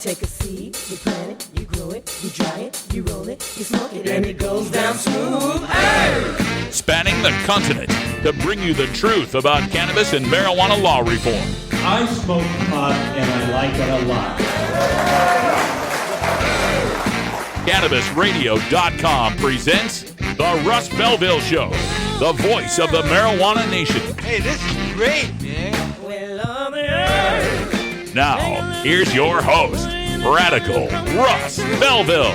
take a seed, you plant it, you grow it, you dry it, you roll it, you smoke it, and it goes down smooth. Hey! Spanning the continent to bring you the truth about cannabis and marijuana law reform. I smoke pot and I like it a lot. CannabisRadio.com presents The Russ Belville Show, the voice of the marijuana nation. Hey, this is great, man. Now, here's your host, Radical Russ Belville.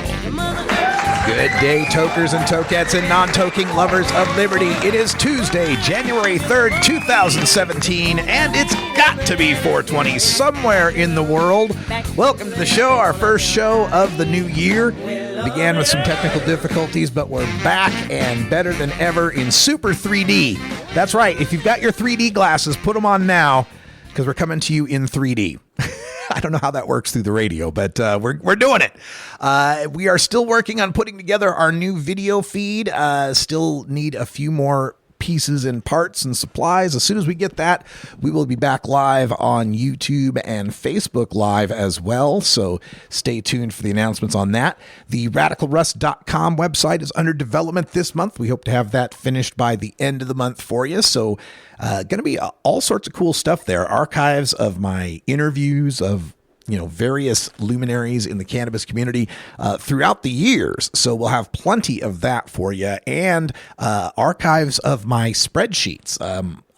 Good day, tokers and tokettes and non-toking lovers of liberty. It is Tuesday, January 3rd, 2017, and it's got to be 420 somewhere in the world. Welcome to the show, our first show of the new year. Began with some technical difficulties, but we're back and better than ever in Super 3D. That's right, if you've got your 3D glasses, put them on now, because we're coming to you in 3D. I don't know how that works through the radio, but we're doing it. We are still working on putting together our new video feed. Still need a few more pieces and parts and supplies. As soon as we get that, we will be back live on YouTube and Facebook Live as well. So stay tuned for the announcements on that. The RadicalRuss.com website is under development this month. We hope to have that finished by the end of the month for you. So going to be all sorts of cool stuff there. Archives of my interviews of various luminaries in the cannabis community throughout the years. So we'll have plenty of that for you, and archives of my spreadsheets.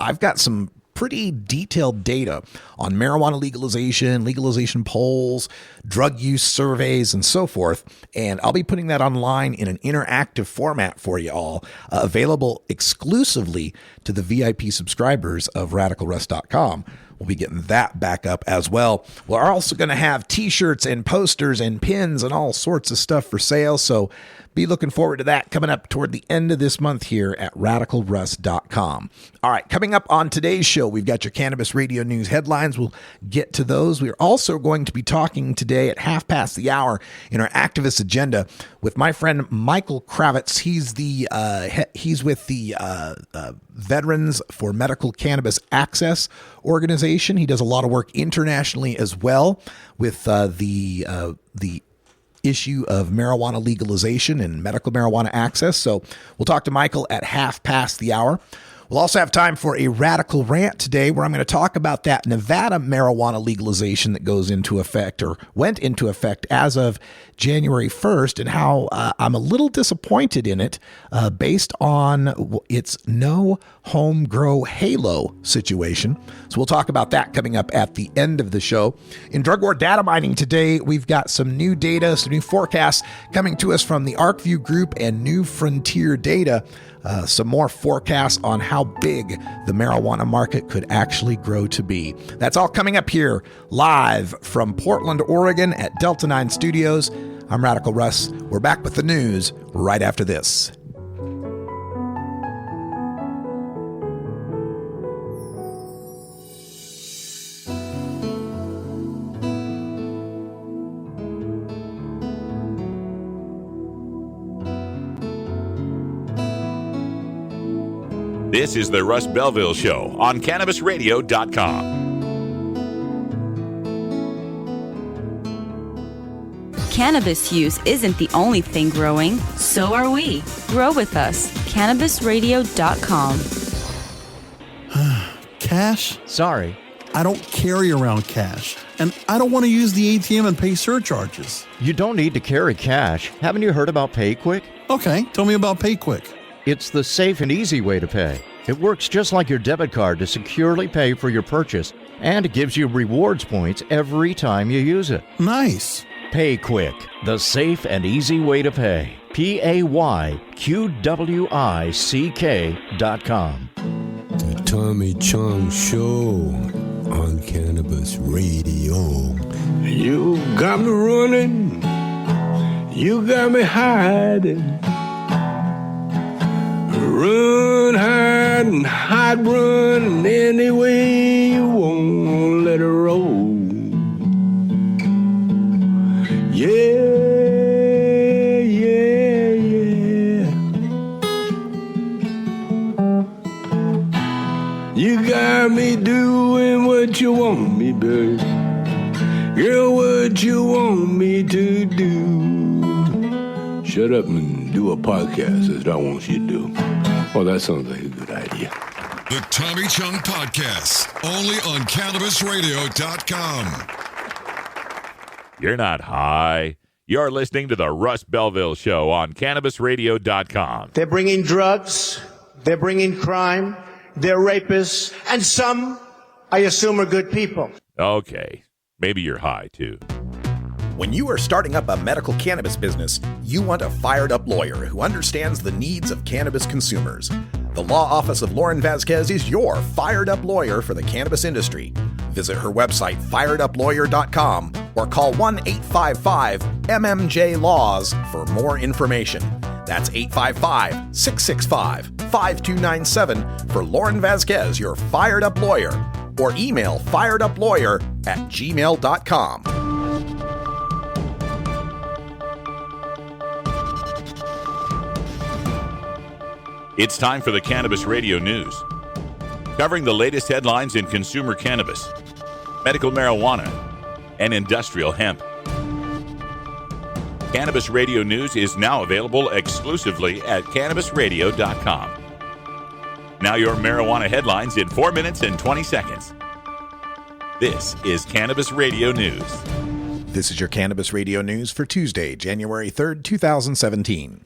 I've got some pretty detailed data on marijuana legalization polls, drug use surveys, and so forth. And I'll be putting that online in an interactive format for you all, available exclusively to the VIP subscribers of RadicalRuss.com. We'll be getting that back up as well. We're also going to have t-shirts and posters and pins and all sorts of stuff for sale. So be looking forward to that coming up toward the end of this month here at RadicalRuss.com. All right, coming up on today's show, we've got your Cannabis Radio News headlines. We'll get to those. We're also going to be talking today at 1:30 in our activist agenda with my friend Michael Krawitz. He's with the Veterans for Medical Cannabis Access organization. He does a lot of work internationally as well with the issue of marijuana legalization and medical marijuana access. So we'll talk to Michael at 1:30. We'll also have time for a radical rant today where I'm going to talk about that Nevada marijuana legalization that goes into effect or went into effect as of January 1st and how I'm a little disappointed in it based on its no home grow halo situation. So we'll talk about that coming up at the end of the show. In drug war data mining today, we've got some new data, some new forecasts coming to us from the ArcView Group and New Frontier Data. Some more forecasts on how big the marijuana market could actually grow to be. That's all coming up here live from Portland, Oregon at Delta 9 Studios. I'm Radical Russ. We're back with the news right after this. This is the Russ Belville Show on CannabisRadio.com. Cannabis use isn't the only thing growing, so are we. Grow with us. CannabisRadio.com. Cash? Sorry. I don't carry around cash, and I don't want to use the ATM and pay surcharges. You don't need to carry cash. Haven't you heard about PayQuick? Okay, tell me about PayQuick. It's the safe and easy way to pay. It works just like your debit card to securely pay for your purchase, and it gives you rewards points every time you use it. Nice. PayQuick, the safe and easy way to pay. PayQuick.com. The Tommy Chong Show on Cannabis Radio. You got me running, you got me hiding. Run, hide, and hide, run any way you want, let it roll. Yeah, yeah, yeah. You got me doing what you want me, babe. Girl, what you want me to do? Shut up and do a podcast. That's what I want you to do. Oh, that sounds like a good idea. The Tommy Chung Podcast, only on CannabisRadio.com. You're not high. You're listening to the Russ Belville Show on CannabisRadio.com. They're bringing drugs. They're bringing crime. They're rapists. And some, I assume, are good people. Okay. Maybe you're high, too. When you are starting up a medical cannabis business, you want a fired-up lawyer who understands the needs of cannabis consumers. The law office of Lauren Vasquez is your fired-up lawyer for the cannabis industry. Visit her website, firedupLawyer.com, or call 1-855-MMJ-LAWS for more information. That's 855-665-5297 for Lauren Vasquez, your fired-up lawyer, or email firedupLawyer@gmail.com. It's time for the Cannabis Radio News, covering the latest headlines in consumer cannabis, medical marijuana, and industrial hemp. Cannabis Radio News is now available exclusively at CannabisRadio.com. Now your marijuana headlines in 4 minutes and 20 seconds. This is Cannabis Radio News. This is your Cannabis Radio News for Tuesday, January 3rd, 2017.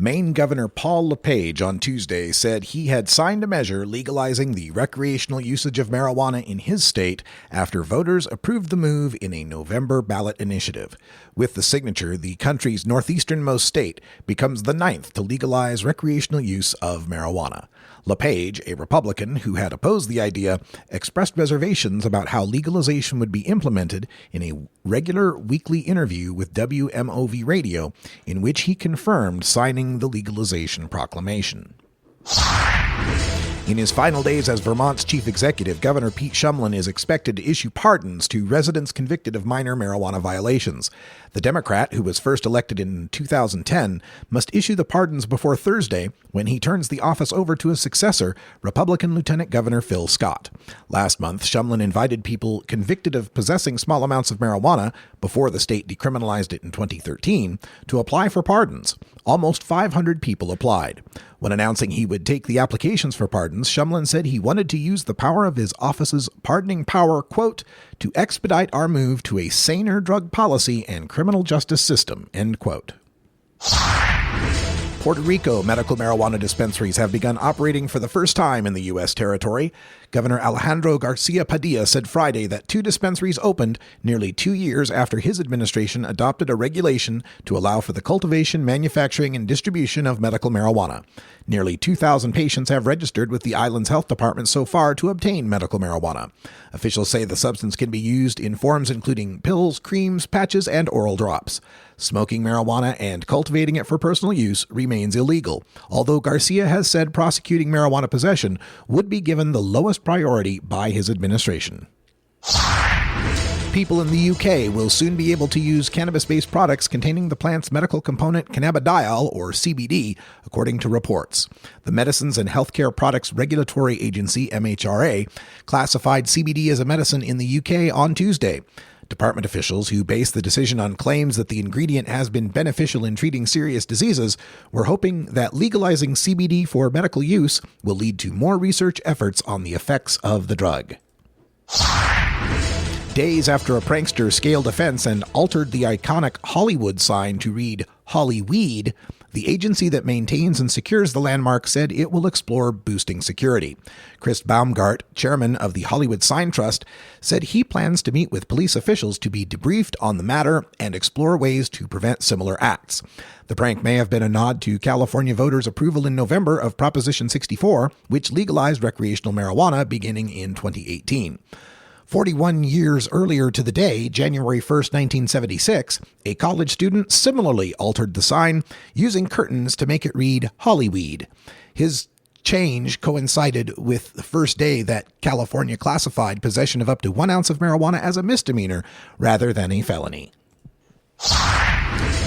Maine Governor Paul LePage on Tuesday said he had signed a measure legalizing the recreational usage of marijuana in his state after voters approved the move in a November ballot initiative. With the signature, the country's northeasternmost state becomes the 9th to legalize recreational use of marijuana. LePage, a Republican who had opposed the idea, expressed reservations about how legalization would be implemented in a regular weekly interview with WMOV Radio, in which he confirmed signing the legalization proclamation. In his final days as Vermont's chief executive, Governor Pete Shumlin is expected to issue pardons to residents convicted of minor marijuana violations. The Democrat, who was first elected in 2010, must issue the pardons before Thursday when he turns the office over to a successor, Republican Lieutenant Governor Phil Scott. Last month, Shumlin invited people convicted of possessing small amounts of marijuana, before the state decriminalized it in 2013, to apply for pardons. Almost 500 people applied. When announcing he would take the applications for pardons, Shumlin said he wanted to use the power of his office's pardoning power, quote, to expedite our move to a saner drug policy and criminal justice system, end quote. Puerto Rico medical marijuana dispensaries have begun operating for the first time in the U.S. territory. Governor Alejandro Garcia Padilla said Friday that 2 dispensaries opened nearly 2 years after his administration adopted a regulation to allow for the cultivation, manufacturing, and distribution of medical marijuana. Nearly 2,000 patients have registered with the island's health department so far to obtain medical marijuana. Officials say the substance can be used in forms including pills, creams, patches, and oral drops. Smoking marijuana and cultivating it for personal use remains illegal, although Garcia has said prosecuting marijuana possession would be given the lowest priority by his administration. People in the UK will soon be able to use cannabis-based products containing the plant's medical component cannabidiol, or CBD, according to reports. The Medicines and Healthcare Products Regulatory Agency, MHRA, classified CBD as a medicine in the UK on Tuesday. Department officials who base the decision on claims that the ingredient has been beneficial in treating serious diseases were hoping that legalizing CBD for medical use will lead to more research efforts on the effects of the drug. Days after a prankster scaled a fence and altered the iconic Hollywood sign to read Hollyweed, the agency that maintains and secures the landmark said it will explore boosting security. Chris Baumgart, chairman of the Hollywood Sign Trust, said he plans to meet with police officials to be debriefed on the matter and explore ways to prevent similar acts. The prank may have been a nod to California voters' approval in November of Proposition 64, which legalized recreational marijuana beginning in 2018. 41 years earlier to the day, January 1st, 1976, a college student similarly altered the sign using curtains to make it read Hollyweed. His change coincided with the first day that California classified possession of up to 1 ounce of marijuana as a misdemeanor rather than a felony.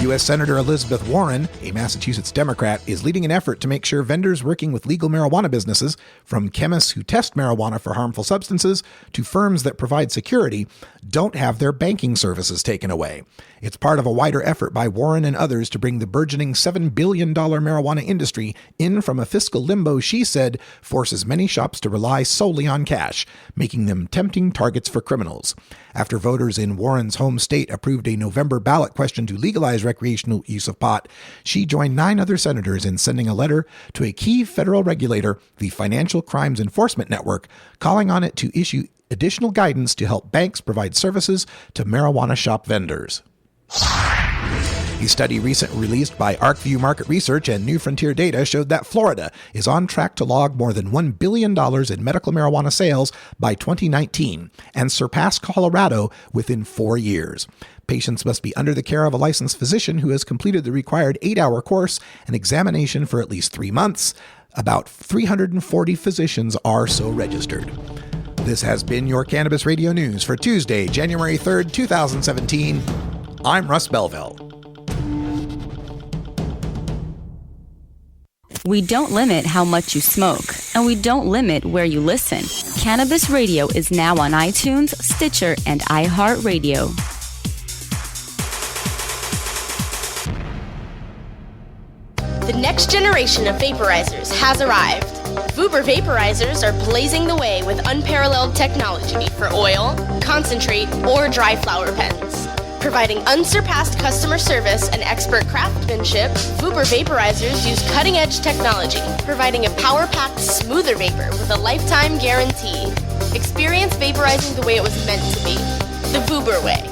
U.S. Senator Elizabeth Warren, a Massachusetts Democrat, is leading an effort to make sure vendors working with legal marijuana businesses, from chemists who test marijuana for harmful substances to firms that provide security, don't have their banking services taken away. It's part of a wider effort by Warren and others to bring the burgeoning $7 billion marijuana industry in from a fiscal limbo she said forces many shops to rely solely on cash, making them tempting targets for criminals. After voters in Warren's home state approved a November ballot question to legalize recreational use of pot, she joined 9 other senators in sending a letter to a key federal regulator, the Financial Crimes Enforcement Network, calling on it to issue additional guidance to help banks provide services to marijuana shop vendors. A study recently released by ArcView Market Research and New Frontier Data showed that Florida is on track to log more than $1 billion in medical marijuana sales by 2019 and surpass Colorado within 4 years. Patients must be under the care of a licensed physician who has completed the required 8-hour course and examination for at least 3 months. About 340 physicians are so registered. This has been your Cannabis Radio News for Tuesday, January 3rd, 2017. I'm Russ Belville. We don't limit how much you smoke, and we don't limit where you listen. Cannabis Radio is now on iTunes, Stitcher, and iHeartRadio. The next generation of vaporizers has arrived. Vuber vaporizers are blazing the way with unparalleled technology for oil, concentrate, or dry flower pens. Providing unsurpassed customer service and expert craftsmanship, Vuber vaporizers use cutting-edge technology, providing a power-packed, smoother vapor with a lifetime guarantee. Experience vaporizing the way it was meant to be. The Vuber way.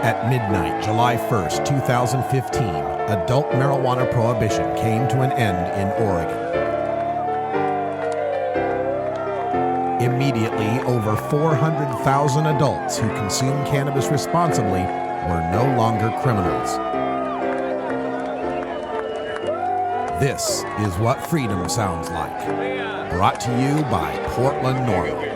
At midnight, July 1st, 2015, adult marijuana prohibition came to an end in Oregon. Immediately, over 400,000 adults who consume cannabis responsibly were no longer criminals. This is what freedom sounds like. Brought to you by Portland Normal.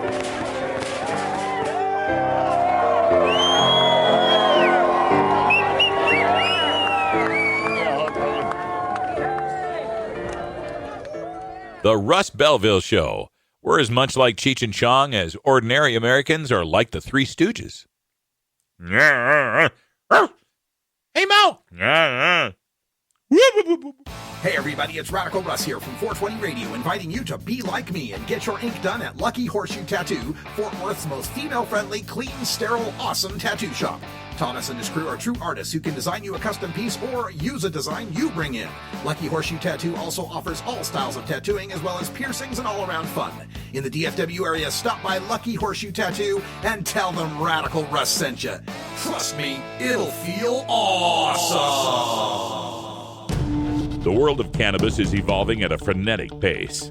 The Russ Belville Show. We're as much like Cheech and Chong as ordinary Americans are like the Three Stooges. Hey, Mo! Hey everybody, it's Radical Russ here from 420 Radio, inviting you to be like me and get your ink done at Lucky Horseshoe Tattoo, Fort Worth's most female-friendly, clean, sterile, awesome tattoo shop. Thomas and his crew are true artists who can design you a custom piece or use a design you bring in. Lucky Horseshoe Tattoo also offers all styles of tattooing as well as piercings and all-around fun. In the DFW area, stop by Lucky Horseshoe Tattoo and tell them Radical Russ sent you. Trust me, it'll feel awesome. The world of cannabis is evolving at a frenetic pace.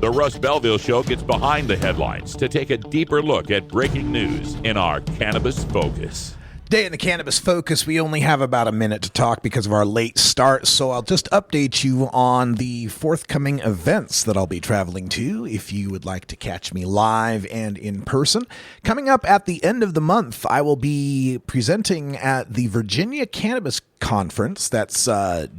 The Russ Belville Show gets behind the headlines to take a deeper look at breaking news in our Cannabis Focus. Today in the Cannabis Focus, we only have about a minute to talk because of our late start, so I'll just update you on the forthcoming events that I'll be traveling to if you would like to catch me live and in person. Coming up at the end of the month, I will be presenting at the Virginia Cannabis Conference. That's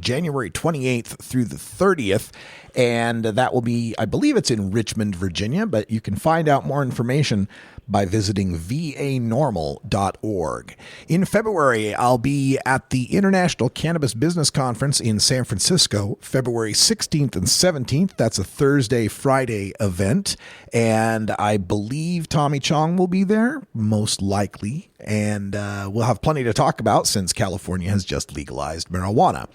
January 28th through the 30th. And that will be, I believe it's in Richmond, Virginia, but you can find out more information by visiting vanormal.org. In February, I'll be at the International Cannabis Business Conference in San Francisco, February 16th and 17th. That's a Thursday-Friday event, and I believe Tommy Chong will be there, most likely, and we'll have plenty to talk about since California has just legalized marijuana.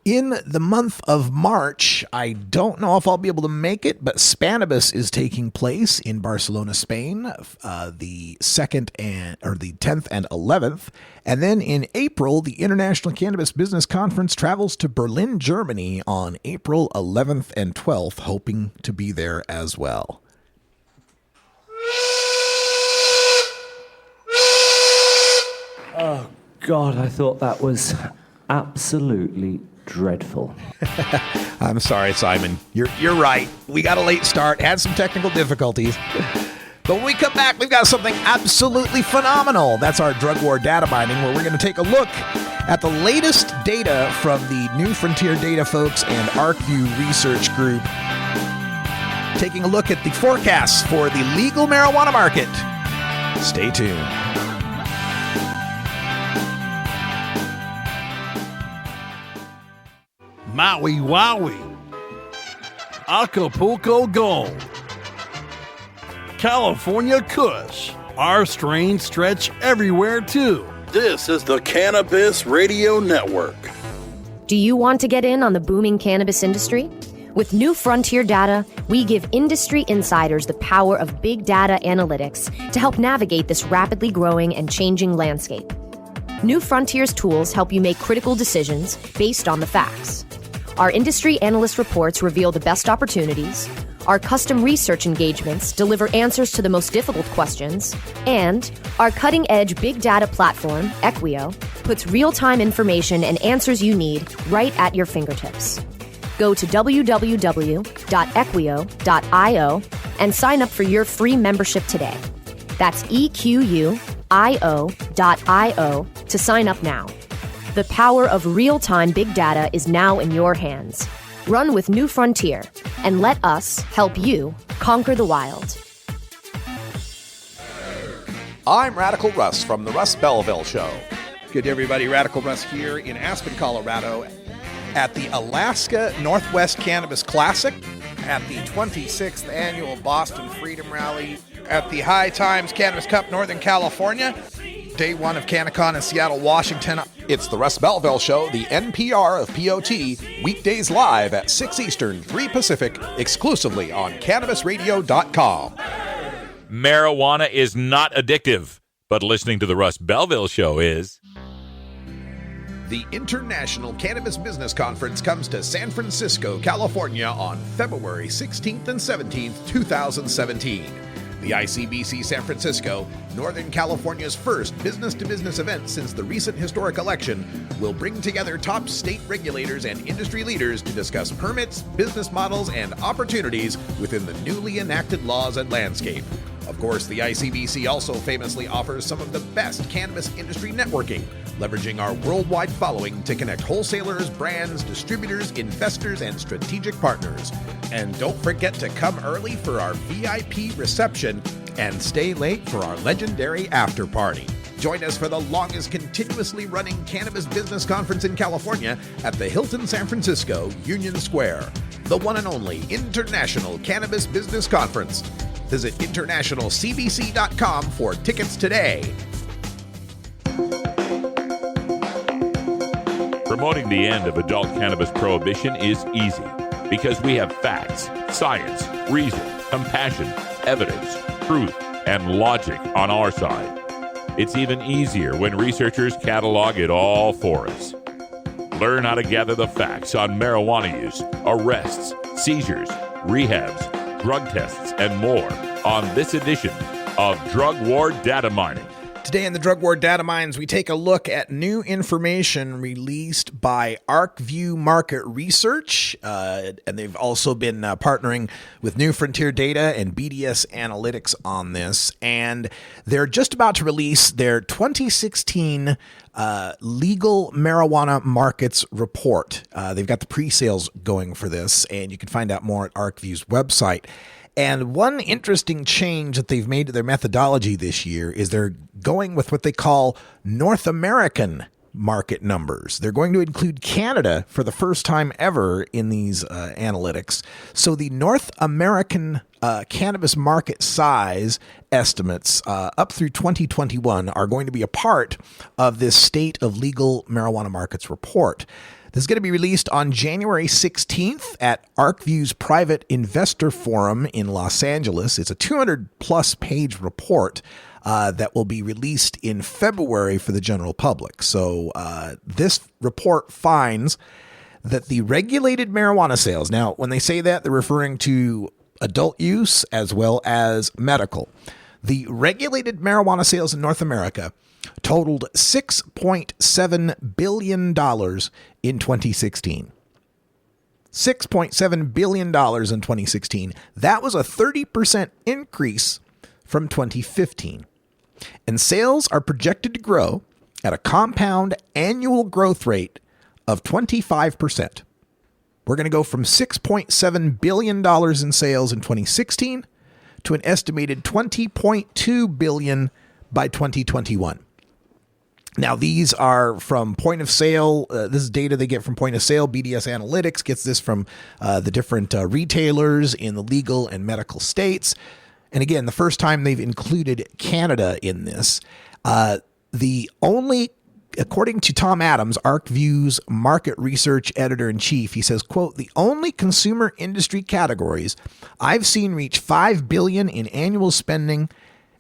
In the month of March, I don't know if I'll be able to make it, but Spanibus is taking place in Barcelona, Spain, the 10th and 11th. And then in April, the International Cannabis Business Conference travels to Berlin, Germany on April 11th and 12th, hoping to be there as well. Oh, God, I thought that was absolutely dreadful. I'm sorry, Simon. You're right. We got a late start, had some technical difficulties. But when we come back, we've got something absolutely phenomenal. That's our drug war data mining, where we're going to take a look at the latest data from the New Frontier Data folks and ArcView Research Group, taking a look at the forecasts for the legal marijuana market. Stay tuned. Maui Wowie, Acapulco Gold, California Kush. Our strains stretch everywhere too. This is the Cannabis Radio Network. Do you want to get in on the booming cannabis industry? With New Frontier Data, we give industry insiders the power of big data analytics to help navigate this rapidly growing and changing landscape. New Frontier's tools help you make critical decisions based on the facts. Our industry analyst reports reveal the best opportunities, our custom research engagements deliver answers to the most difficult questions, and our cutting-edge big data platform, Equio, puts real-time information and answers you need right at your fingertips. Go to www.equio.io and sign up for your free membership today. That's EQUIO.io to sign up now. The power of real-time big data is now in your hands. Run with New Frontier and let us help you conquer the wild. I'm Radical Russ from the Russ Belville Show. Good day, everybody. Radical Russ here in Aspen, Colorado at the Alaska Northwest Cannabis Classic, at the 26th Annual Boston Freedom Rally, at the High Times Cannabis Cup Northern California, Day 1 of CannaCon in Seattle, Washington. It's the Russ Belville Show, the NPR of POT, weekdays live at 6 Eastern, 3 Pacific, exclusively on CannabisRadio.com. Marijuana is not addictive, but listening to the Russ Belville Show is. The International Cannabis Business Conference comes to San Francisco, California on February 16th and 17th, 2017. The ICBC San Francisco, Northern California's first business-to-business event since the recent historic election, will bring together top state regulators and industry leaders to discuss permits, business models, and opportunities within the newly enacted laws and landscape. Of course, the ICBC also famously offers some of the best cannabis industry networking, leveraging our worldwide following to connect wholesalers, brands, distributors, investors, and strategic partners. And don't forget to come early for our VIP reception and stay late for our legendary after party. Join us for the longest continuously running cannabis business conference in California at the Hilton San Francisco, Union Square. The one and only International Cannabis Business Conference. Visit internationalcbc.com for tickets today. Promoting the end of adult cannabis prohibition is easy because we have facts, science, reason, compassion, evidence, truth, and logic on our side. It's even easier when researchers catalog it all for us. Learn how to gather the facts on marijuana use, arrests, seizures, rehabs, drug tests, and more on this edition of Drug War Data Mining. Today in the Drug War Data Mines, we take a look at new information released by ArcView Market Research, and they've also been partnering with New Frontier Data and BDS Analytics on this, and they're just about to release their 2016 legal marijuana markets report. They've got the pre-sales going for this, and you can find out more at ArcView's website. And one interesting change that they've made to their methodology this year is they're going with what they call North American market numbers. They're going to include Canada for the first time ever in these analytics. So the North American cannabis market size estimates up through 2021 are going to be a part of this State of Legal Marijuana Markets report. This is going to be released on January 16th at ArcView's Private Investor Forum in Los Angeles. It's a 200-plus page report that will be released in February for the general public. So this report finds that the regulated marijuana sales, now when they say that, they're referring to adult use as well as medical. The regulated marijuana sales in North America totaled $6.7 billion in 2016. $6.7 billion in 2016. That was a 30% increase from 2015. And sales are projected to grow at a compound annual growth rate of 25%. We're going to go from $6.7 billion in sales in 2016 to an estimated $20.2 billion by 2021. Now, these are from point of sale. This is data they get from point of sale. BDS Analytics gets this from the different retailers in the legal and medical states. And again, the first time they've included Canada in this. According to Tom Adams, ArcView's market research editor-in-chief, he says, quote, "The only consumer industry categories I've seen reach $5 billion in annual spending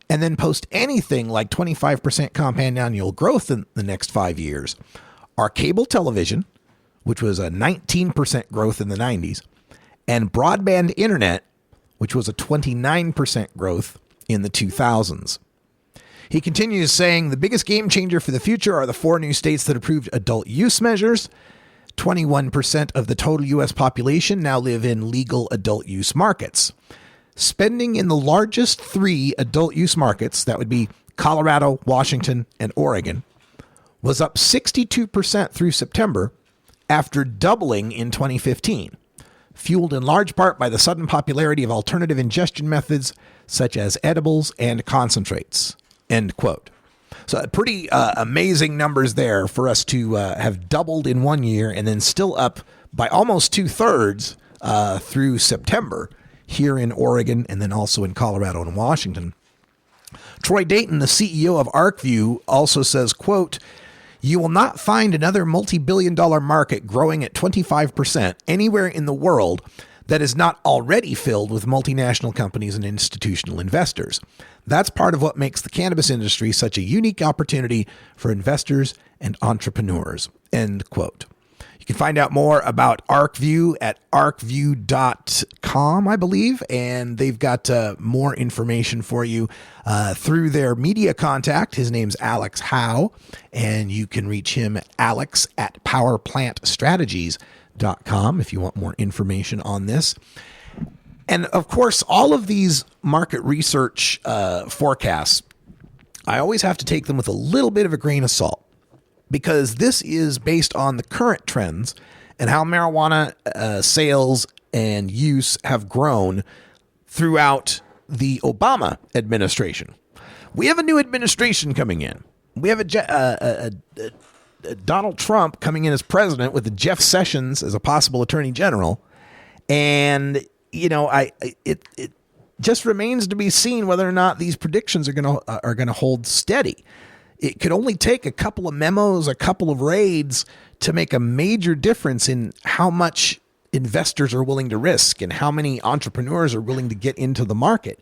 and then post anything like 25% compound annual growth in the next 5 years are cable television, which was a 19% growth in the 90s, and broadband internet, which was a 29% growth in the 2000s. He continues saying the biggest game changer for the future are the 4 new states that approved adult use measures. 21% of the total U.S. population now live in legal adult use markets. Spending in the largest 3 adult use markets, that would be Colorado, Washington, and Oregon, was up 62% through September after doubling in 2015, fueled in large part by the sudden popularity of alternative ingestion methods such as edibles and concentrates." End quote. So pretty amazing numbers there for us to have doubled in 1 year and then still up by almost 2/3 through September here in Oregon and then also in Colorado and Washington. Troy Dayton, the CEO of ArcView, also says, quote, "You will not find another multi-billion-dollar market growing at 25% anywhere in the world that is not already filled with multinational companies and institutional investors. That's part of what makes the cannabis industry such a unique opportunity for investors and entrepreneurs." End quote. You can find out more about ArcView at arcview.com, I believe, and they've got more information for you through their media contact. His name's Alex Howe, and you can reach him at alex@powerplantstrategies.com if you want more information on this. And of course, all of these market research forecasts, I always have to take them with a little bit of a grain of salt, because this is based on the current trends and how marijuana sales and use have grown throughout the Obama administration. We have a new administration coming in. We have a Donald Trump coming in as president with a Jeff Sessions as a possible attorney general. And, you know, it just remains to be seen whether or not these predictions are going to hold steady. It could only take a couple of memos, a couple of raids to make a major difference in how much investors are willing to risk and how many entrepreneurs are willing to get into the market.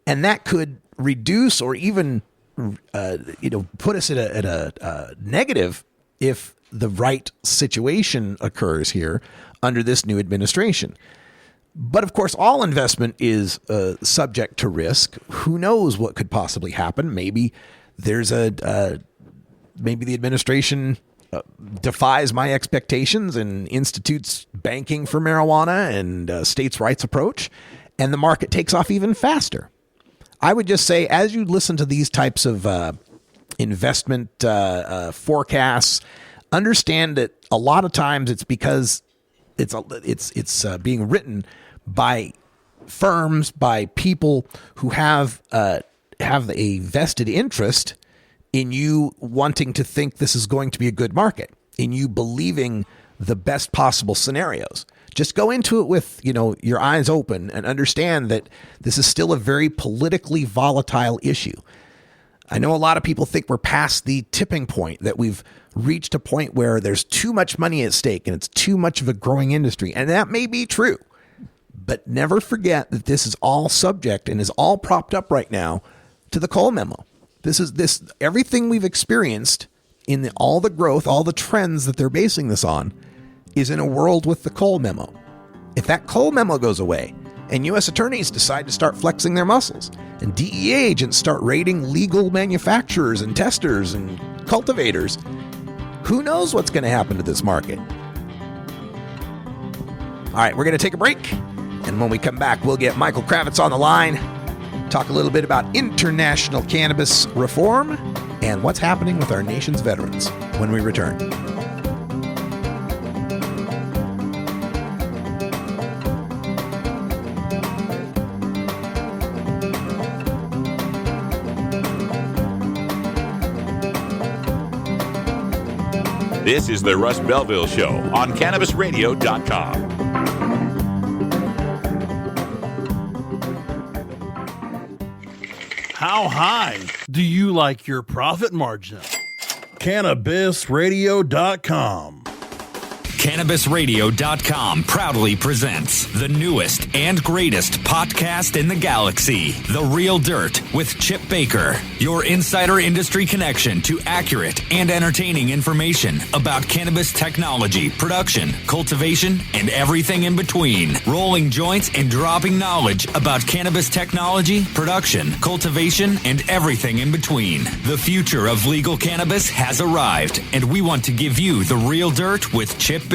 And that could reduce or even, put us at a negative if the right situation occurs here under this new administration. But of course, all investment is subject to risk. Who knows what could possibly happen? Maybe there's maybe the administration defies my expectations and institutes banking for marijuana and states' rights approach, and the market takes off even faster. I would just say, as you listen to these types of investment forecasts, understand that a lot of times it's because it's being written by firms, by people who have a vested interest in you wanting to think this is going to be a good market, in you believing the best possible scenarios. Just go into it with, your eyes open and understand that this is still a very politically volatile issue. I know a lot of people think we're past the tipping point, that we've reached a point where there's too much money at stake and it's too much of a growing industry. And that may be true, but never forget that this is all subject and is all propped up right now to the coal memo. Everything we've experienced in all the growth, all the trends that they're basing this on, is in a world with the coal memo. If that coal memo goes away and U.S. attorneys decide to start flexing their muscles and DEA agents start raiding legal manufacturers and testers and cultivators, who knows what's going to happen to this market? All right, we're going to take a break. And when we come back, we'll get Michael Krawitz on the line, talk a little bit about international cannabis reform and what's happening with our nation's veterans when we return. This is the Russ Belville Show on CannabisRadio.com. How high do you like your profit margin? CannabisRadio.com. CannabisRadio.com proudly presents the newest and greatest podcast in the galaxy, The Real Dirt with Chip Baker, your insider industry connection to accurate and entertaining information about cannabis technology, production, cultivation, and everything in between. Rolling joints and dropping knowledge about cannabis technology, production, cultivation, and everything in between. The future of legal cannabis has arrived, and we want to give you The Real Dirt with Chip Baker.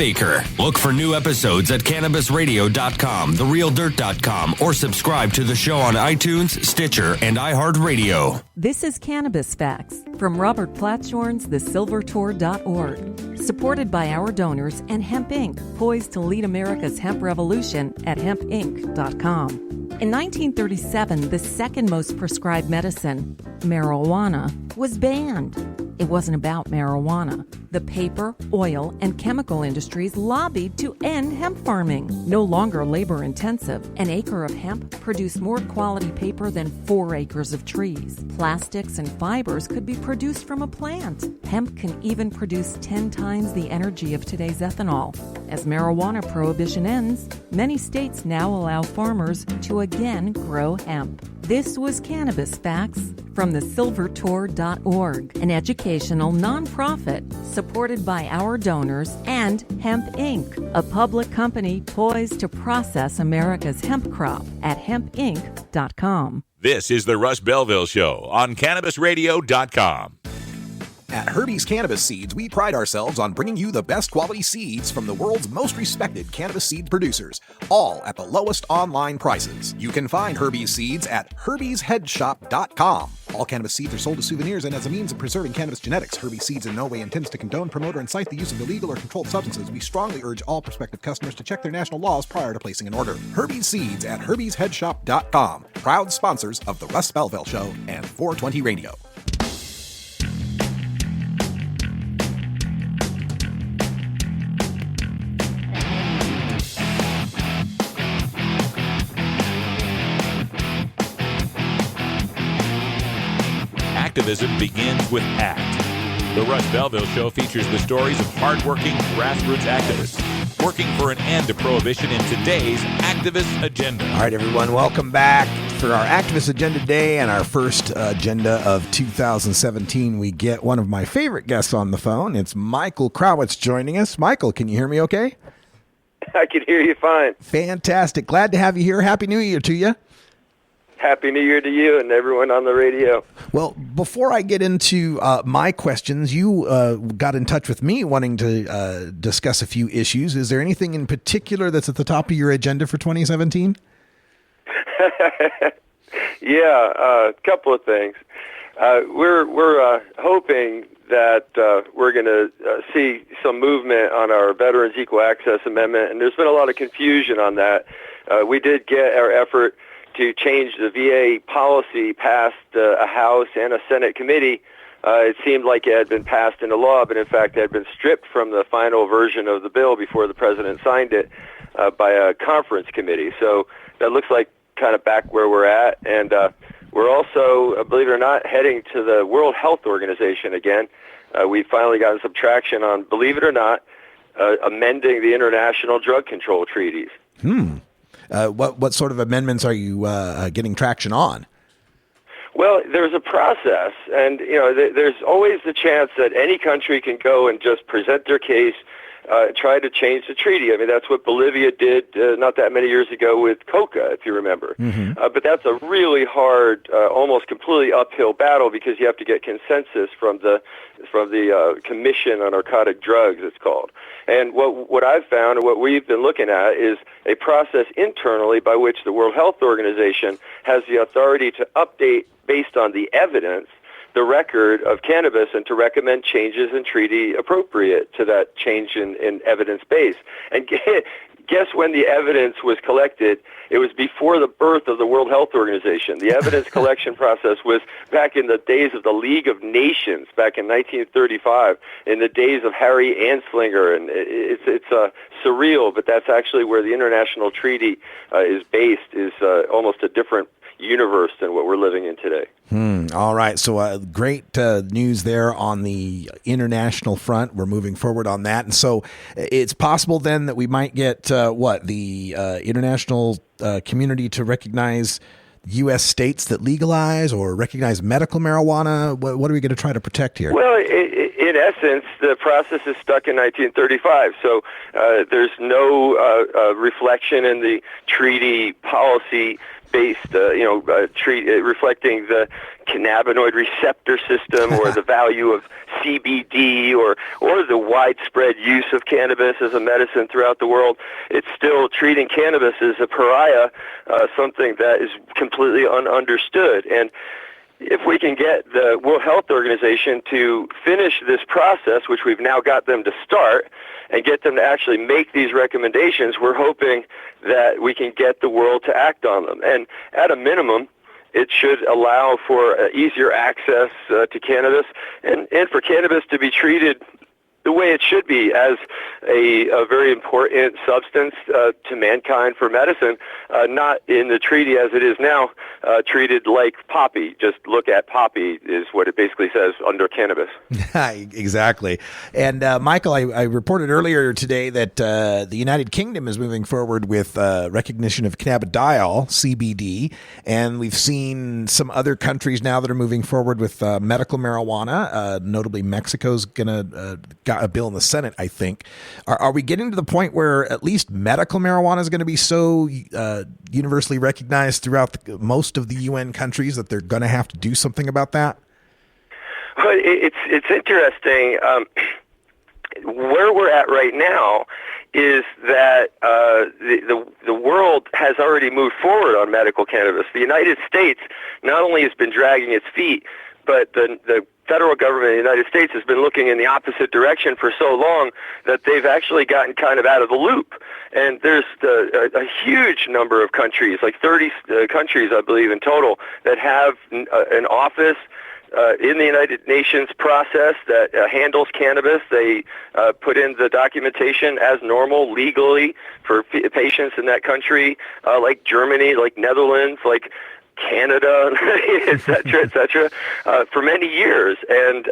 Look for new episodes at CannabisRadio.com, TheRealDirt.com, or subscribe to the show on iTunes, Stitcher, and iHeartRadio. This is Cannabis Facts from Robert Platshorn's TheSilverTour.org, supported by our donors and Hemp Inc., poised to lead America's hemp revolution at HempInc.com. In 1937, the second most prescribed medicine, marijuana, was banned. It wasn't about marijuana. The paper, oil, and chemical industries lobbied to end hemp farming. No longer labor intensive, an acre of hemp produced more quality paper than 4 acres of trees. Plastics and fibers could be produced from a plant. Hemp can even produce 10 times the energy of today's ethanol. As marijuana prohibition ends, many states now allow farmers to again grow hemp. This was Cannabis Facts from TheSilverTour.org, an educational nonprofit supported by our donors and Hemp Inc., a public company poised to process America's hemp crop at HempInc.com. This is the Russ Belville Show on CannabisRadio.com. At Herbie's Cannabis Seeds, we pride ourselves on bringing you the best quality seeds from the world's most respected cannabis seed producers, all at the lowest online prices. You can find Herbie's Seeds at herbiesheadshop.com. All cannabis seeds are sold as souvenirs and as a means of preserving cannabis genetics. Herbie's Seeds in no way intends to condone, promote, or incite the use of illegal or controlled substances. We strongly urge all prospective customers to check their national laws prior to placing an order. Herbie's Seeds at herbiesheadshop.com. Proud sponsors of the Russ Belville Show and 420 Radio. Activism begins with ACT. The Russ Belville Show features the stories of hardworking grassroots activists working for an end to prohibition in today's activist agenda. All right, everyone, welcome back for our Activist Agenda Day and our first agenda of 2017. We get one of my favorite guests on the phone. It's Michael Krawitz joining us. Michael, can you hear me okay? I can hear you fine. Fantastic. Glad to have you here. Happy New Year to you. Happy New Year to you and everyone on the radio. Well, before I get into my questions, you got in touch with me wanting to discuss a few issues. Is there anything in particular that's at the top of your agenda for 2017? Yeah, a couple of things. We're hoping that we're going to see some movement on our Veterans Equal Access Amendment, and there's been a lot of confusion on that. We did get our effort to change the VA policy past a House and a Senate committee, It seemed like it had been passed into law, but in fact it had been stripped from the final version of the bill before the president signed it by a conference committee. So that looks like kind of back where we're at. And we're also, believe it or not, heading to the World Health Organization again. We've finally gotten some traction on, believe it or not, amending the international drug control treaties. What sort of amendments are you getting traction on? Well, there's a process, and there's always the chance that any country can go and just present their case, try to change the treaty. I mean, that's what Bolivia did not that many years ago with coca, if you remember. But that's a really hard, almost completely uphill battle because you have to get consensus from the Commission on Narcotic Drugs, it's called. And what I've found and what we've been looking at is a process internally by which the World Health Organization has the authority to update, based on the evidence, the record of cannabis and to recommend changes in treaty appropriate to that change in evidence base. And guess when the evidence was collected? It was before the birth of the World Health Organization. The evidence collection process was back in the days of the League of Nations, back in 1935, in the days of Harry Anslinger. And it's surreal, but that's actually where the international treaty is based, is almost a different universe than what we're living in today. All right. So great news there on the international front. We're moving forward on that. And so it's possible then that we might get the international community to recognize U.S. states that legalize or recognize medical marijuana. What are we going to try to protect here? Well, in essence, the process is stuck in 1935. So there's no reflection in the treaty policy based, reflecting the cannabinoid receptor system or the value of CBD or the widespread use of cannabis as a medicine throughout the world. It's still treating cannabis as a pariah, something that is completely ununderstood. And if we can get the World Health Organization to finish this process, which we've now got them to start, and get them to actually make these recommendations, we're hoping that we can get the world to act on them. And at a minimum, it should allow for easier access to cannabis and for cannabis to be treated the way it should be, as a very important substance to mankind for medicine, not in the treaty as it is now, treated like poppy. Just look at poppy is what it basically says under cannabis. Exactly. And Michael, I reported earlier today that the United Kingdom is moving forward with recognition of cannabidiol, CBD, and we've seen some other countries now that are moving forward with medical marijuana. Notably, Mexico's got a bill in the Senate, I think. Are we getting to the point where at least medical marijuana is going to be so universally recognized throughout most of the UN countries that they're going to have to do something about that? Well, it's interesting. Where we're at right now is that the world has already moved forward on medical cannabis. The United States not only has been dragging its feet, but the federal government of the United States has been looking in the opposite direction for so long that they've actually gotten kind of out of the loop. And there's a huge number of countries, like 30 countries, I believe, in total, that have an office in the United Nations process that handles cannabis. They put in the documentation as normal legally for patients in that country, like Germany, like Netherlands, like Canada, et cetera, for many years. And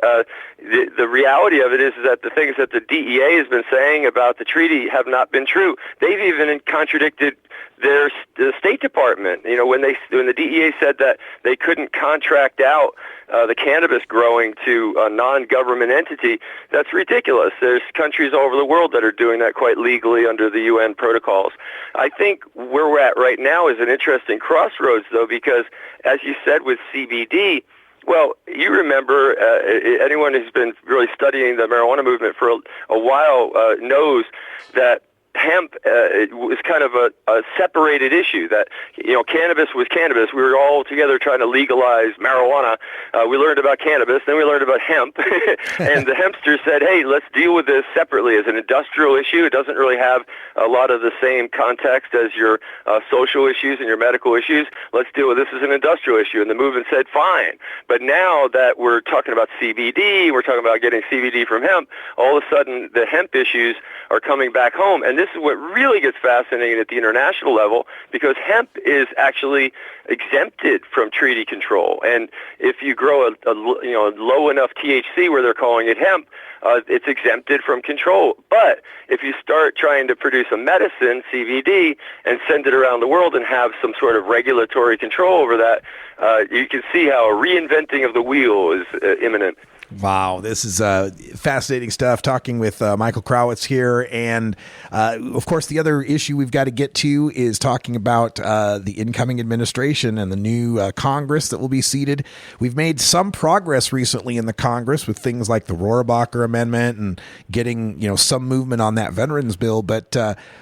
the reality of it is that the things that the DEA has been saying about the treaty have not been true. They've even contradicted the State Department. You know, when the DEA said that they couldn't contract out the cannabis growing to a non-government entity, that's ridiculous. There's countries all over the world that are doing that quite legally under the UN protocols. I think where we're at right now is an interesting crossroads, though, because as you said with CBD, well, you remember, anyone who's been really studying the marijuana movement for a while knows that hemp it was kind of a separated issue, that, cannabis was cannabis. We were all together trying to legalize marijuana. We learned about cannabis, then we learned about hemp, and the hempsters said, hey, let's deal with this separately as an industrial issue. It doesn't really have a lot of the same context as your social issues and your medical issues. Let's deal with this as an industrial issue. And the movement said, fine. But now that we're talking about CBD, we're talking about getting CBD from hemp, all of a sudden the hemp issues are coming back home. And this is what really gets fascinating at the international level, because hemp is actually exempted from treaty control. And if you grow a low enough THC where they're calling it hemp, it's exempted from control. But if you start trying to produce a medicine, CBD, and send it around the world and have some sort of regulatory control over that, you can see how a reinventing of the wheel is imminent. Wow, this is fascinating stuff, talking with Michael Krawitz here. And, of course, the other issue we've got to get to is talking about the incoming administration and the new Congress that will be seated. We've made some progress recently in the Congress with things like the Rohrabacher Amendment and getting, some movement on that veterans bill. But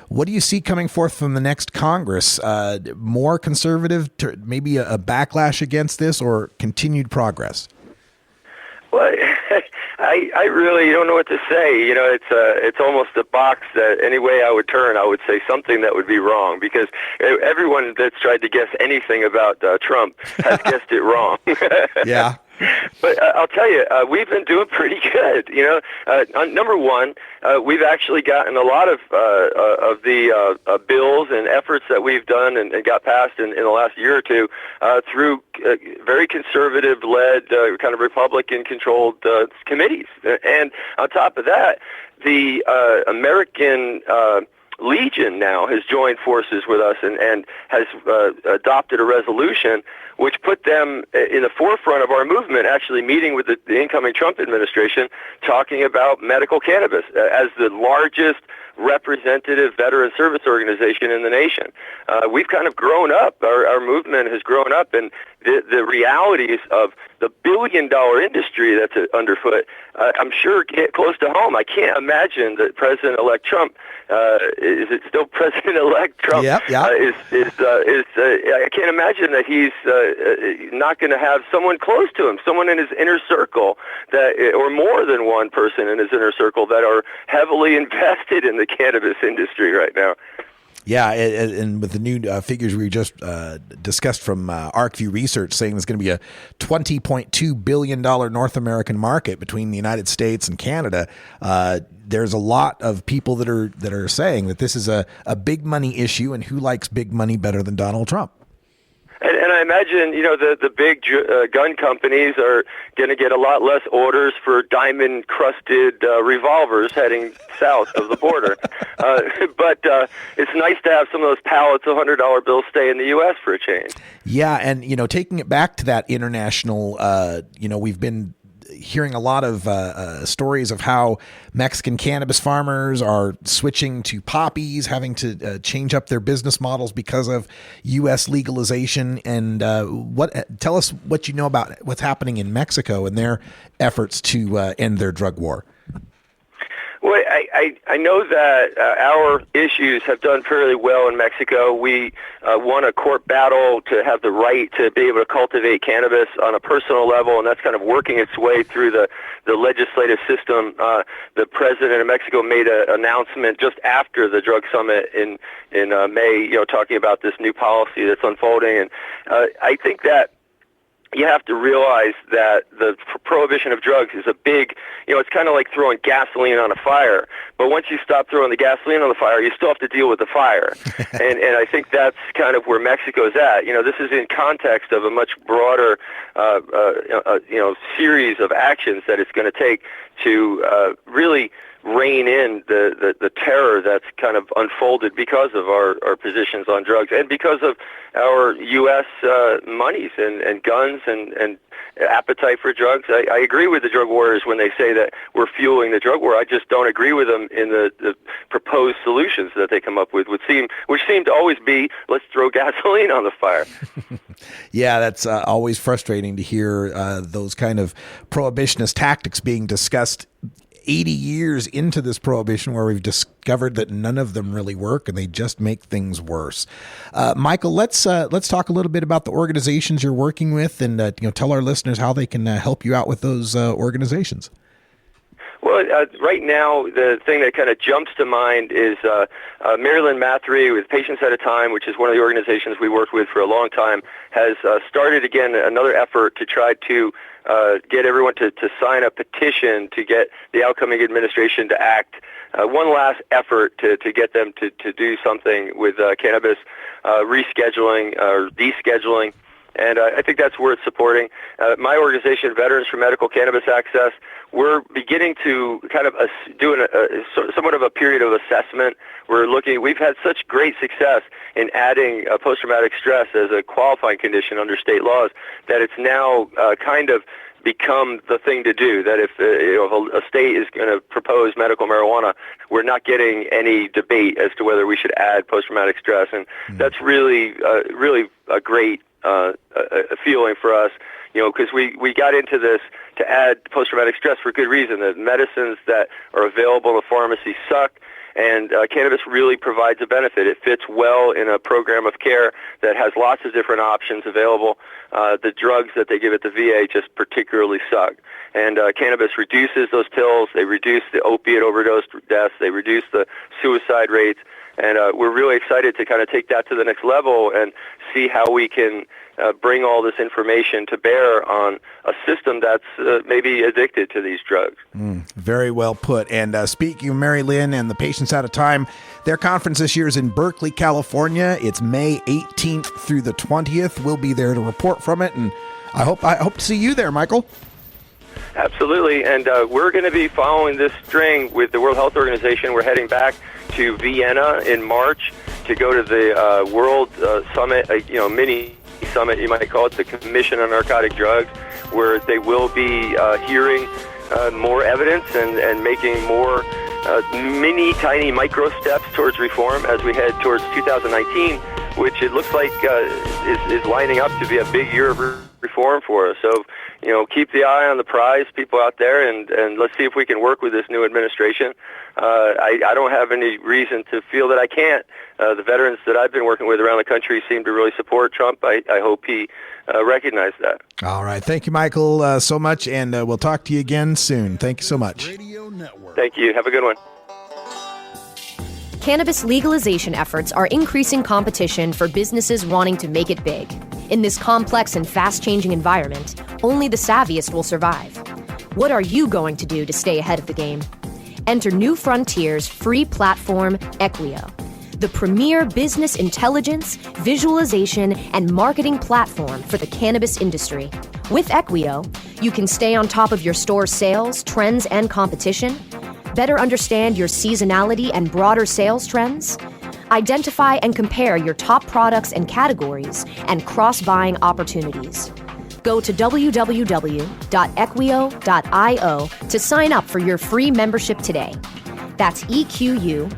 what do you see coming forth from the next Congress? More conservative, maybe a backlash against this, or continued progress? Well, I really don't know what to say. It's almost a box that any way I would turn, I would say something that would be wrong, because everyone that's tried to guess anything about Trump has guessed it wrong. Yeah. But I'll tell you, we've been doing pretty good. Number one, we've actually gotten a lot of the bills and efforts that we've done and got passed in the last year or two through very conservative-led, kind of Republican-controlled committees. And on top of that, the American Legion now has joined forces with us and has adopted a resolution which put them in the forefront of our movement, actually meeting with the incoming Trump administration, talking about medical cannabis as the largest representative veteran service organization in the nation. We've kind of grown up. Our movement has grown up, and the realities of the billion-dollar industry that's underfoot, I'm sure, get close to home. I can't imagine that President-elect Trump, is it still President-elect Trump? Yep. I can't imagine that he's not going to have someone close to him, someone in his inner circle, or more than one person in his inner circle, that are heavily invested in the cannabis industry right now. Yeah, and with the new figures we just discussed from ArcView Research, saying there's going to be a $20.2 billion North American market between the United States and Canada. There's a lot of people that are saying that this is a big money issue, and who likes big money better than Donald Trump? And I imagine, the big gun companies are going to get a lot less orders for diamond-crusted revolvers heading south of the border. But it's nice to have some of those pallets of $100 bills stay in the U.S. for a change. Yeah, and, taking it back to that international, we've been hearing a lot of stories of how Mexican cannabis farmers are switching to poppies, having to change up their business models because of U.S. legalization. And tell us what you know about what's happening in Mexico and their efforts to end their drug war. Well, I know that our issues have done fairly well in Mexico. We won a court battle to have the right to be able to cultivate cannabis on a personal level, and that's kind of working its way through the legislative system. The president of Mexico made an announcement just after the drug summit in May, talking about this new policy that's unfolding. And I think that you have to realize that the prohibition of drugs is a big, it's kind of like throwing gasoline on a fire. But once you stop throwing the gasoline on the fire, you still have to deal with the fire. and I think that's kind of where Mexico's at. This is in context of a much broader, series of actions that it's going to take to really rein in the terror that's kind of unfolded because of our positions on drugs and because of our U.S. monies and guns and appetite for drugs. I agree with the drug warriors when they say that we're fueling the drug war. I just don't agree with them in the proposed solutions that they come up with, which seem to always be, let's throw gasoline on the fire. Yeah, that's always frustrating to hear those kind of prohibitionist tactics being discussed 80 years into this prohibition where we've discovered that none of them really work and they just make things worse. Michael, let's talk a little bit about the organizations you're working with and tell our listeners how they can help you out with those organizations. Well, right now, the thing that kind of jumps to mind is Marilyn Mathry with Patients at a Time, which is one of the organizations we worked with for a long time, has started again another effort to try to get everyone to sign a petition to get the outgoing administration to act. One last effort to get them to do something with cannabis rescheduling or descheduling. And I think that's worth supporting. My organization, Veterans for Medical Cannabis Access, we're beginning to kind of do somewhat of a period of assessment. We've had such great success in adding post-traumatic stress as a qualifying condition under state laws that it's now kind of become the thing to do, that if a state is going to propose medical marijuana, we're not getting any debate as to whether we should add post-traumatic stress. And that's really a great a feeling for us, because we got into this to add post-traumatic stress for good reason. The medicines that are available in the pharmacy suck, and cannabis really provides a benefit. It fits well in a program of care that has lots of different options available. The drugs that they give at the VA just particularly suck. And cannabis reduces those pills. They reduce the opiate overdose deaths. They reduce the suicide rates. And we're really excited to kind of take that to the next level and see how we can bring all this information to bear on a system that's maybe addicted to these drugs. Very well put. And speaking of Mary Lynn and the Patients Out of Time, their conference this year is in Berkeley, California. It's May 18th through the 20th. We'll be there to report from it, and I hope to see you there, Michael. Absolutely, and we're going to be following this string with the World Health Organization. We're heading back to Vienna in March to go to the World Summit, mini summit, you might call it, the Commission on Narcotic Drugs, where they will be hearing more evidence and making more mini, tiny micro steps towards reform as we head towards 2019, which it looks like is lining up to be a big year of reform for us. So, keep the eye on the prize, people out there, and let's see if we can work with this new administration. I don't have any reason to feel that I can't. The veterans that I've been working with around the country seem to really support Trump. I hope he recognized that. All right. Thank you, Michael, so much, and we'll talk to you again soon. Thank you so much. Thank you. Have a good one. Cannabis legalization efforts are increasing competition for businesses wanting to make it big. In this complex and fast-changing environment, only the savviest will survive. What are you going to do to stay ahead of the game? Enter New Frontier's free platform, Equio, the premier business intelligence, visualization, and marketing platform for the cannabis industry. With Equio, you can stay on top of your store's sales, trends, and competition, better understand your seasonality and broader sales trends, identify and compare your top products and categories, and cross-buying opportunities. Go to www.equio.io to sign up for your free membership today. That's EQUIO.io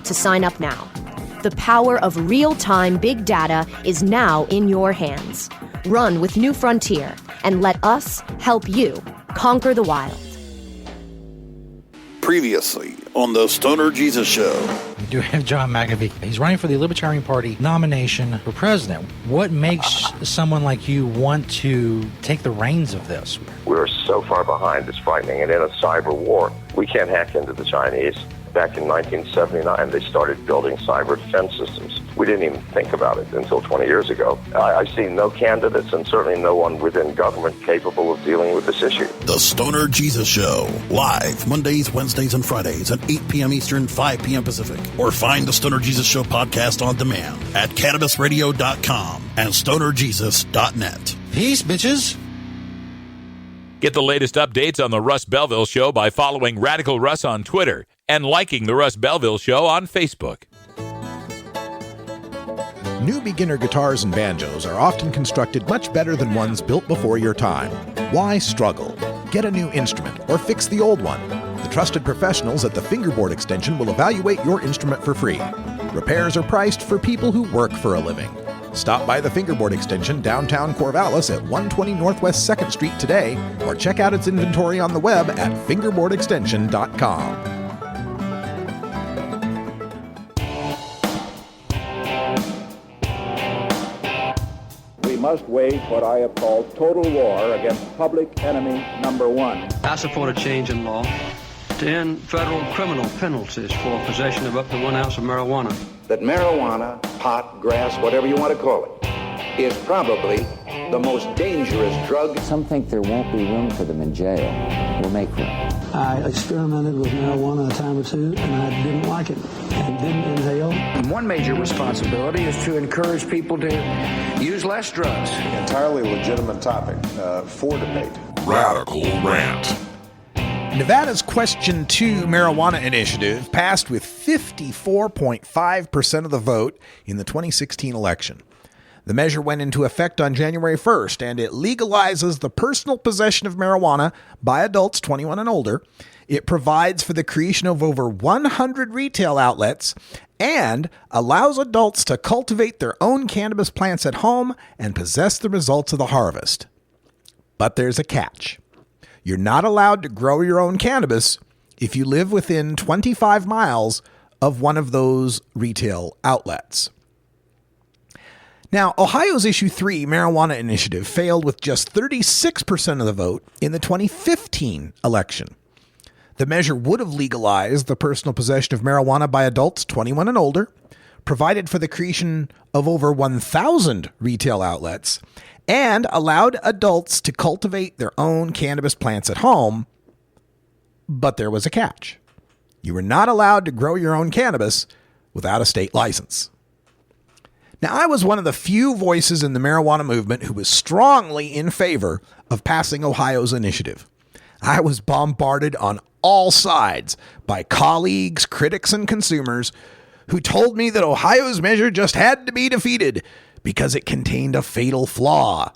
to sign up now. The power of real-time big data is now in your hands. Run with New Frontier and let us help you conquer the wild. Previously on the Stoner Jesus Show. We do have John McAfee. He's running for the Libertarian Party nomination for president. What makes someone like you want to take the reins of this? We're so far behind, it's frightening. And in a cyber war, we can't hack into the Chinese. Back in 1979, they started building cyber defense systems. We didn't even think about it until 20 years ago. I see no candidates and certainly no one within government capable of dealing with this issue. The Stoner Jesus Show, live Mondays, Wednesdays, and Fridays at 8 p.m. Eastern, 5 p.m. Pacific. Or find the Stoner Jesus Show podcast on demand at CannabisRadio.com and StonerJesus.net. Peace, bitches. Get the latest updates on the Russ Belville Show by following Radical Russ on Twitter and liking the Russ Belville Show on Facebook. New beginner guitars and banjos are often constructed much better than ones built before your time. Why struggle? Get a new instrument or fix the old one. The trusted professionals at the Fingerboard Extension will evaluate your instrument for free. Repairs are priced for people who work for a living. Stop by the Fingerboard Extension downtown Corvallis at 120 Northwest 2nd Street today, or check out its inventory on the web at fingerboardextension.com. We must wage what I have called total war against public enemy number one. I support a change in law to end federal criminal penalties for possession of up to 1 ounce of marijuana. That marijuana, pot, grass, whatever you want to call it, is probably the most dangerous drug. Some think there won't be room for them in jail. We'll make room. I experimented with marijuana a time or two, and I didn't like it and didn't inhale. And one major responsibility is to encourage people to use less drugs. Entirely legitimate topic for debate. Radical Rant. Nevada's Question 2 marijuana initiative passed with 54.5% of the vote in the 2016 election. The measure went into effect on January 1st, and it legalizes the personal possession of marijuana by adults 21 and older. It provides for the creation of over 100 retail outlets and allows adults to cultivate their own cannabis plants at home and possess the results of the harvest. But there's a catch. You're not allowed to grow your own cannabis if you live within 25 miles of one of those retail outlets. Now, Ohio's Issue 3 marijuana initiative failed with just 36% of the vote in the 2015 election. The measure would have legalized the personal possession of marijuana by adults 21 and older, provided for the creation of over 1,000 retail outlets, and allowed adults to cultivate their own cannabis plants at home. But there was a catch. You were not allowed to grow your own cannabis without a state license. Now, I was one of the few voices in the marijuana movement who was strongly in favor of passing Ohio's initiative. I was bombarded on all sides by colleagues, critics, and consumers who told me that Ohio's measure just had to be defeated because it contained a fatal flaw.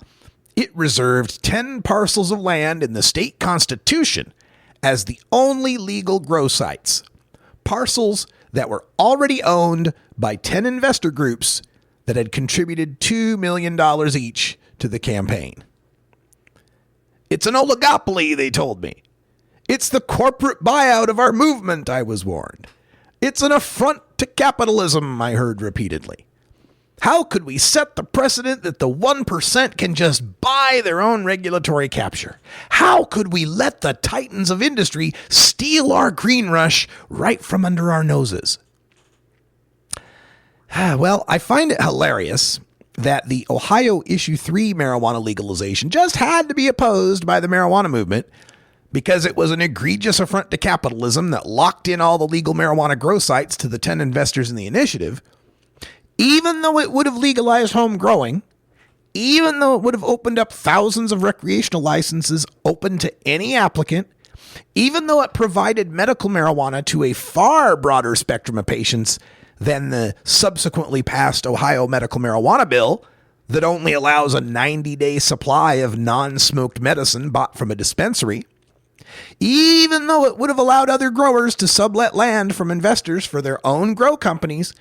It reserved 10 parcels of land in the state constitution as the only legal grow sites, parcels that were already owned by 10 investor groups that had contributed $2 million each to the campaign. It's an oligopoly, they told me. It's the corporate buyout of our movement, I was warned. It's an affront to capitalism, I heard repeatedly. How could we set the precedent that the 1% can just buy their own regulatory capture? How could we let the titans of industry steal our green rush right from under our noses? Well, I find it hilarious that the Ohio Issue 3 marijuana legalization just had to be opposed by the marijuana movement because it was an egregious affront to capitalism that locked in all the legal marijuana grow sites to the 10 investors in the initiative. Even though it would have legalized home growing, even though it would have opened up thousands of recreational licenses open to any applicant, even though it provided medical marijuana to a far broader spectrum of patients than the subsequently passed Ohio medical marijuana bill that only allows a 90-day supply of non-smoked medicine bought from a dispensary, even though it would have allowed other growers to sublet land from investors for their own grow companies,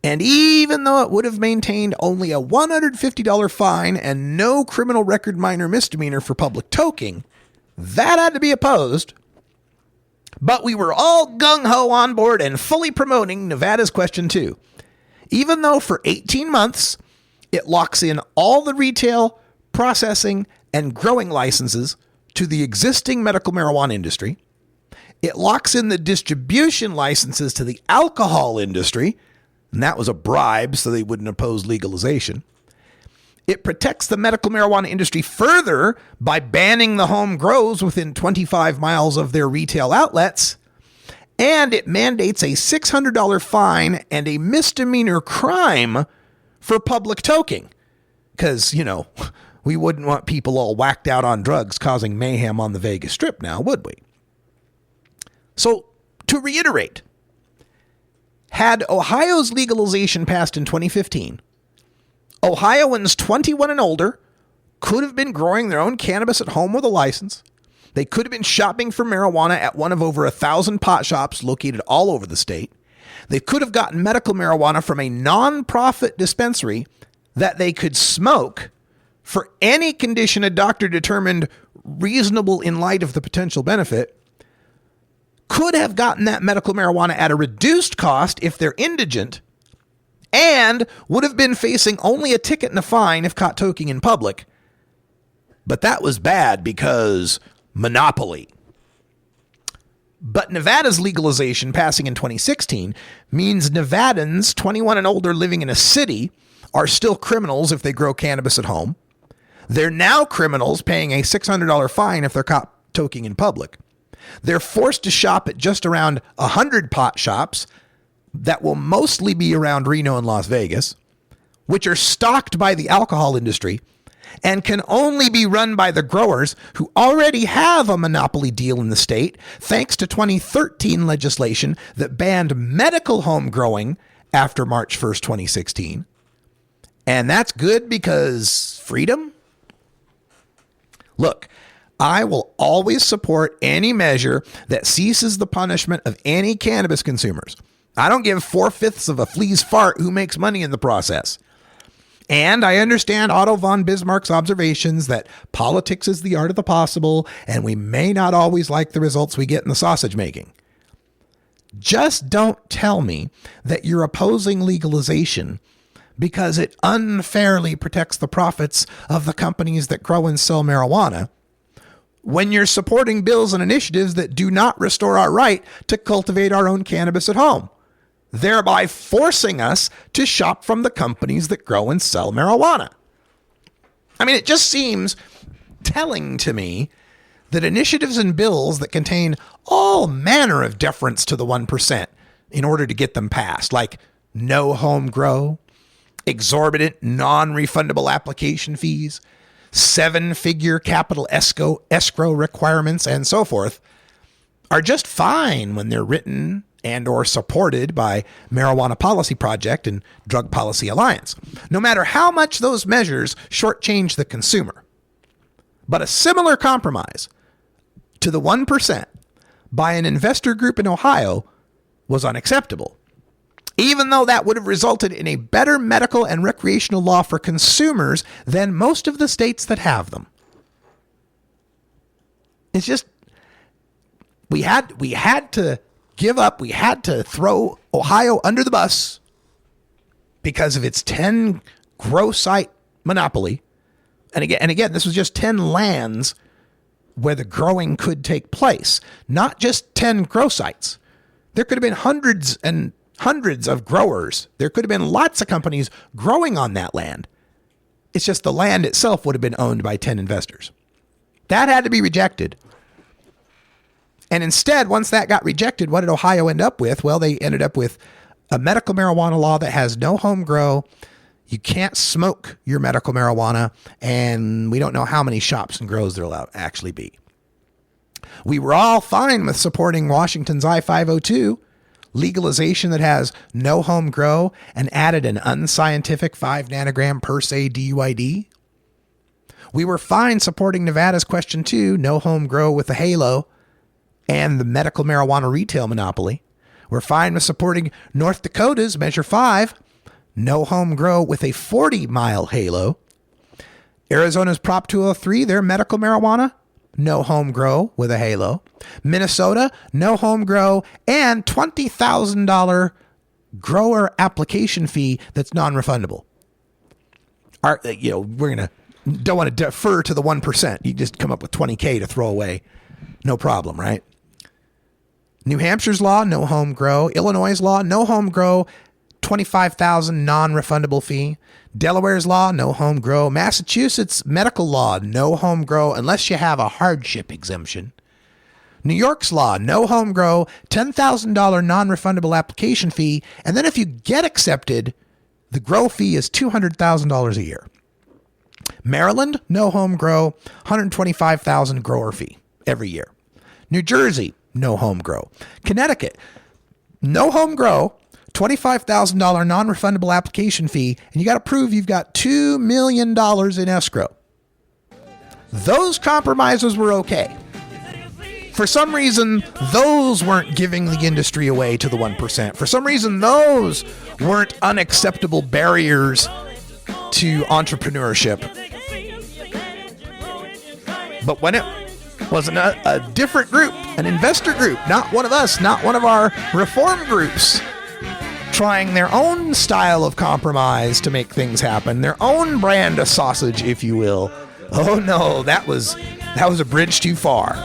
and even though it would have maintained only a $150 fine and no criminal record minor misdemeanor for public toking, that had to be opposed. But we were all gung-ho on board and fully promoting Nevada's Question 2. Even though for 18 months, it locks in all the retail, processing, and growing licenses to the existing medical marijuana industry. It locks in the distribution licenses to the alcohol industry, and that was a bribe so they wouldn't oppose legalization. It protects the medical marijuana industry further by banning the home grows within 25 miles of their retail outlets. And it mandates a $600 fine and a misdemeanor crime for public toking. Because, we wouldn't want people all whacked out on drugs causing mayhem on the Vegas Strip now, would we? So, to reiterate, had Ohio's legalization passed in 2015, Ohioans 21 and older could have been growing their own cannabis at home with a license. They could have been shopping for marijuana at one of over 1,000 pot shops located all over the state. They could have gotten medical marijuana from a non-profit dispensary that they could smoke for any condition a doctor determined reasonable in light of the potential benefit, could have gotten that medical marijuana at a reduced cost if they're indigent, and would have been facing only a ticket and a fine if caught toking in public. But that was bad because monopoly. But Nevada's legalization passing in 2016 means Nevadans 21 and older living in a city are still criminals if they grow cannabis at home. They're now criminals paying a $600 fine if they're caught toking in public. They're forced to shop at just around 100 pot shops that will mostly be around Reno and Las Vegas, which are stocked by the alcohol industry and can only be run by the growers who already have a monopoly deal in the state, thanks to 2013 legislation that banned medical home growing after March 1st, 2016. And that's good because freedom? Look, I will always support any measure that ceases the punishment of any cannabis consumers. I don't give 4/5 of a flea's fart who makes money in the process. And I understand Otto von Bismarck's observations that politics is the art of the possible, and we may not always like the results we get in the sausage making. Just don't tell me that you're opposing legalization because it unfairly protects the profits of the companies that grow and sell marijuana, when you're supporting bills and initiatives that do not restore our right to cultivate our own cannabis at home, thereby forcing us to shop from the companies that grow and sell marijuana. I mean, it just seems telling to me that initiatives and bills that contain all manner of deference to the 1% in order to get them passed, like no home grow, exorbitant non-refundable application fees, 7-figure capital escrow requirements, and so forth, are just fine when they're written and or supported by Marijuana Policy Project and Drug Policy Alliance, no matter how much those measures shortchange the consumer. But a similar compromise to the 1% by an investor group in Ohio was unacceptable, even though that would have resulted in a better medical and recreational law for consumers than most of the states that have them. It's just, we had to give up. We had to throw Ohio under the bus because of its 10 grow site monopoly. And again, this was just 10 lands where the growing could take place, not just 10 grow sites. There could have been hundreds and hundreds of growers. There could have been lots of companies growing on that land. It's just the land itself would have been owned by 10 investors. That had to be rejected. And instead, once that got rejected, what did Ohio end up with? Well, they ended up with a medical marijuana law that has no home grow. You can't smoke your medical marijuana, and we don't know how many shops and grows there'll actually be. We were all fine with supporting Washington's I-502 legalization that has no home grow and added an unscientific 5 nanogram per se DUID. We were fine supporting Nevada's Question 2, no home grow with a halo, and the medical marijuana retail monopoly. We're fine with supporting North Dakota's Measure 5, no home grow with a 40-mile halo. Arizona's Prop 203, their medical marijuana, no home grow with a halo. Minnesota, no home grow and $20,000 grower application fee that's non-refundable. Don't want to defer to the 1%. You just come up with $20K to throw away. No problem, right? New Hampshire's law, no home grow. Illinois' law, no home grow, $25,000 non-refundable fee. Delaware's law, no home grow. Massachusetts medical law, no home grow unless you have a hardship exemption. New York's law, no home grow, $10,000 non-refundable application fee, and then if you get accepted, the grow fee is $200,000 a year. Maryland, no home grow, $125,000 grower fee every year. New Jersey, no home grow. Connecticut, no home grow, $25,000 non-refundable application fee, and you got to prove you've got $2 million in escrow. Those compromises were okay. For some reason, those weren't giving the industry away to the 1%. For some reason, those weren't unacceptable barriers to entrepreneurship. But when it was a different group, an investor group, not one of us, not one of our reform groups, trying their own style of compromise to make things happen, their own brand of sausage, if you will. Oh no, that was a bridge too far.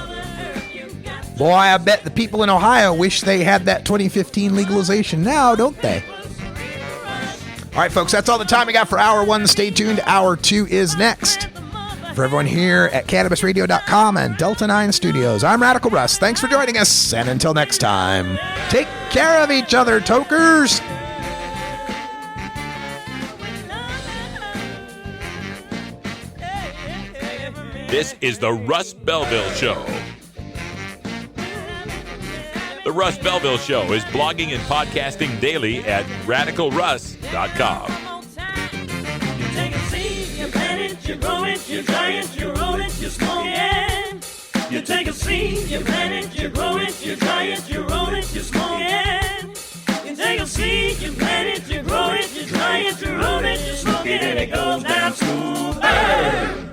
Boy, I bet the people in Ohio wish they had that 2015 legalization now, don't they? All right, folks, that's all the time we got for Hour 1. Stay tuned. Hour 2 is next. For everyone here at CannabisRadio.com and Delta 9 Studios, I'm Radical Russ. Thanks for joining us, and until next time, take care of each other, tokers! This is the Russ Belville Show. The Russ Belville Show is blogging and podcasting daily at RadicalRuss.com. You take a seed, you plant it, you grow it, you dry it, you roll it, you smoke it. You take a seed, you plant it, you grow it, you dry it, you roll it, you smoke it. You take a seed, you plant it, you grow it, you dry it, you roll it, you smoke it, and it goes down smooth.